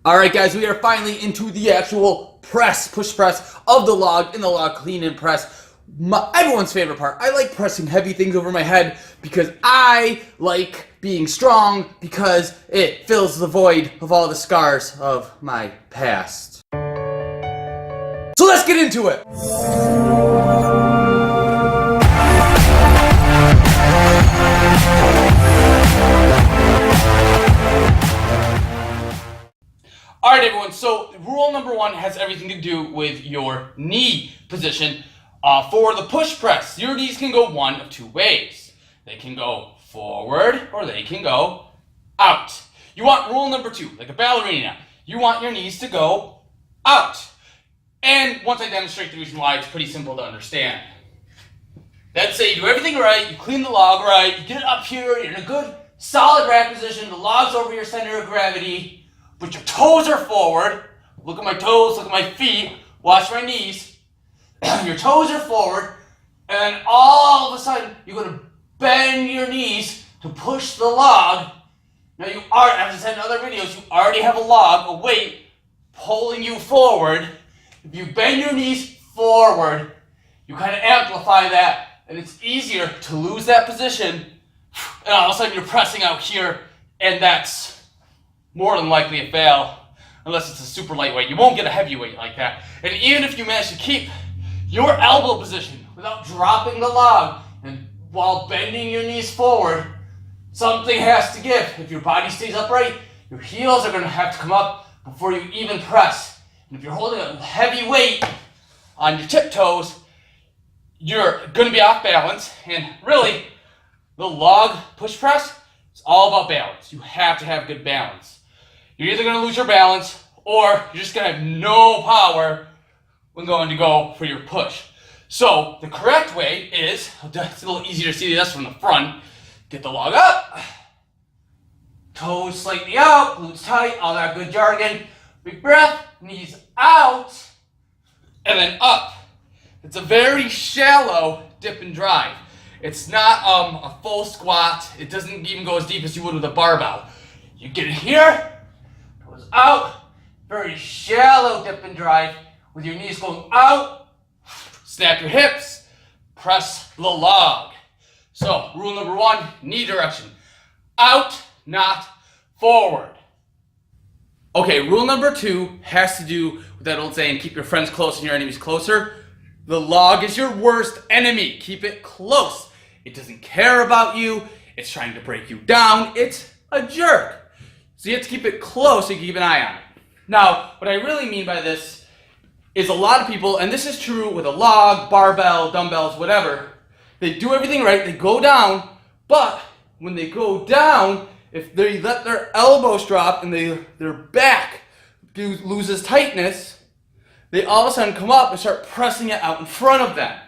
Alright guys, we are finally into the actual push press of the log in the log clean and press. Everyone's favorite part. I like pressing heavy things over my head because I like being strong because it fills the void of all the scars of my past. So let's get into it! Alright everyone, so rule number one has everything to do with your knee position. For the push press, your knees can go one of two ways. They can go forward or they can go out. You want rule number two, like a ballerina, you want your knees to go out. And once I demonstrate the reason why, it's pretty simple to understand. Let's say you do everything right, you clean the log right, you get it up here, you're in a good solid rack position, the log's over your center of gravity, but your toes are forward. Look at my toes, look at my feet, watch my knees. Your toes are forward, and all of a sudden, you're going to bend your knees to push the log. Now you are, as I said in other videos, you already have a log, a weight, pulling you forward. If you bend your knees forward, you kind of amplify that, and it's easier to lose that position, and all of a sudden you're pressing out here, and that's more than likely a fail, unless it's a super lightweight. You won't get a heavyweight like that. And even if you manage to keep your elbow position without dropping the log and while bending your knees forward, something has to give. If your body stays upright, your heels are going to have to come up before you even press. And if you're holding a heavy weight on your tiptoes, you're going to be off balance. And really, the log push press is all about balance. You have to have good balance. You're either going to lose your balance or you're just going to have no power when going to go for your push. So the correct way is, it's a little easier to see this from the front, get the log up, toes slightly out, glutes tight, all that good jargon, big breath, knees out, and then up. It's a very shallow dip and drive. It's not a full squat. It doesn't even go as deep as you would with a barbell. You get it here, toes out, very shallow dip and drive, with your knees going out, snap your hips, press the log. So, rule number one, knee direction. Out, not forward. Okay, rule number two has to do with that old saying, keep your friends close and your enemies closer. The log is your worst enemy. Keep it close. It doesn't care about you. It's trying to break you down. It's a jerk. So you have to keep it close so you can keep an eye on it. Now, what I really mean by this is a lot of people, and this is true with a log, barbell, dumbbells, whatever, they do everything right, they go down, but when they go down, if they let their elbows drop and their back loses tightness, they all of a sudden come up and start pressing it out in front of them.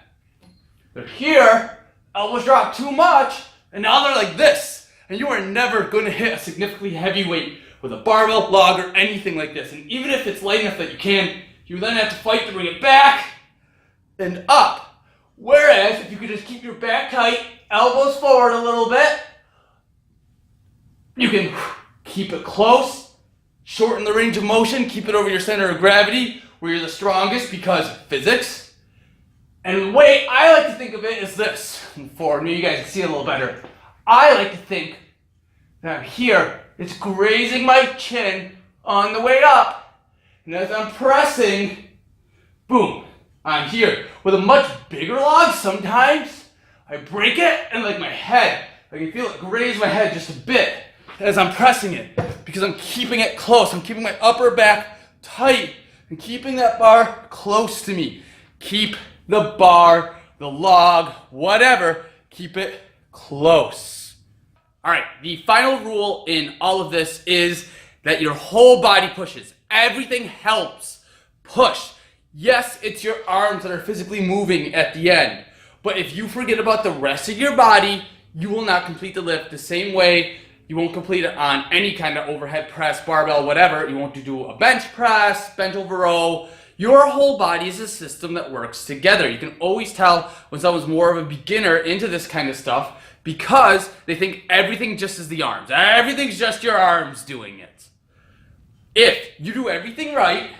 They're here, elbows drop too much, and now they're like this, and you are never going to hit a significantly heavy weight with a barbell, log, or anything like this. And even if it's light enough that you can, you then have to fight to bring it back and up. Whereas, if you could just keep your back tight, elbows forward a little bit, you can keep it close, shorten the range of motion, keep it over your center of gravity, where you're the strongest because of physics. And the way I like to think of it is this. And for me, you guys can see it a little better. I like to think that here, it's grazing my chin on the way up. And as I'm pressing, boom, I'm here. With a much bigger log, sometimes I break it and like my head, I can feel it graze my head just a bit as I'm pressing it because I'm keeping it close. I'm keeping my upper back tight and keeping that bar close to me. Keep the bar, the log, whatever, keep it close. All right, the final rule in all of this is that your whole body pushes. Everything helps push. Yes, it's your arms that are physically moving at the end, but if you forget about the rest of your body, you will not complete the lift the same way. You won't complete it on any kind of overhead press, barbell, whatever. You won't do a bench press, bent over row. Your whole body is a system that works together. You can always tell when someone's more of a beginner into this kind of stuff because they think everything just is the arms. Everything's just your arms doing it. If you do everything right,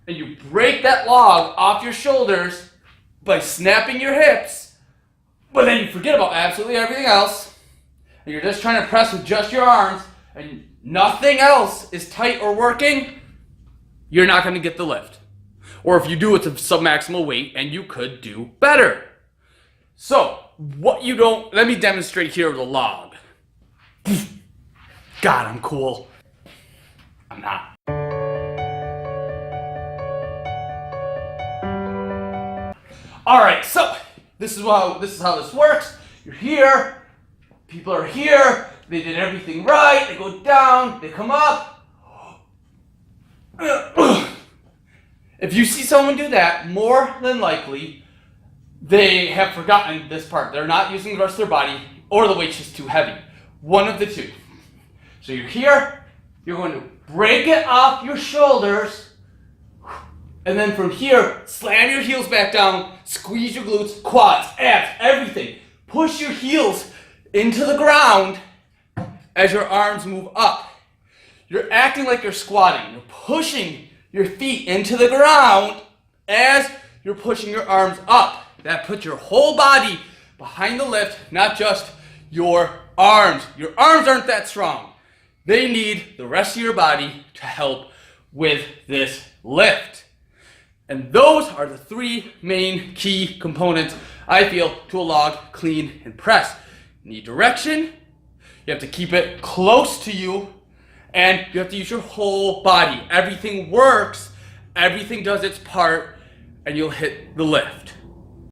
and you break that log off your shoulders by snapping your hips, but then you forget about absolutely everything else, and you're just trying to press with just your arms, and nothing else is tight or working, you're not going to get the lift. Or if you do, it's a submaximal weight, and you could do better. So, let me demonstrate here with a log. God, I'm cool. I'm not. Alright, so this is how this works. You're here, people are here, they did everything right, they go down, they come up. If you see someone do that, more than likely, they have forgotten this part. They're not using the rest of their body, or the weight's just too heavy. One of the two. So you're here, you're going to break it off your shoulders, and then from here, slam your heels back down, squeeze your glutes, quads, abs, everything. Push your heels into the ground as your arms move up. You're acting like you're squatting. You're pushing your feet into the ground as you're pushing your arms up. That puts your whole body behind the lift, not just your arms. Your arms aren't that strong. They need the rest of your body to help with this lift. And those are the three main key components, I feel, to a log, clean, and press. You need direction, you have to keep it close to you, and you have to use your whole body. Everything works, everything does its part, and you'll hit the lift.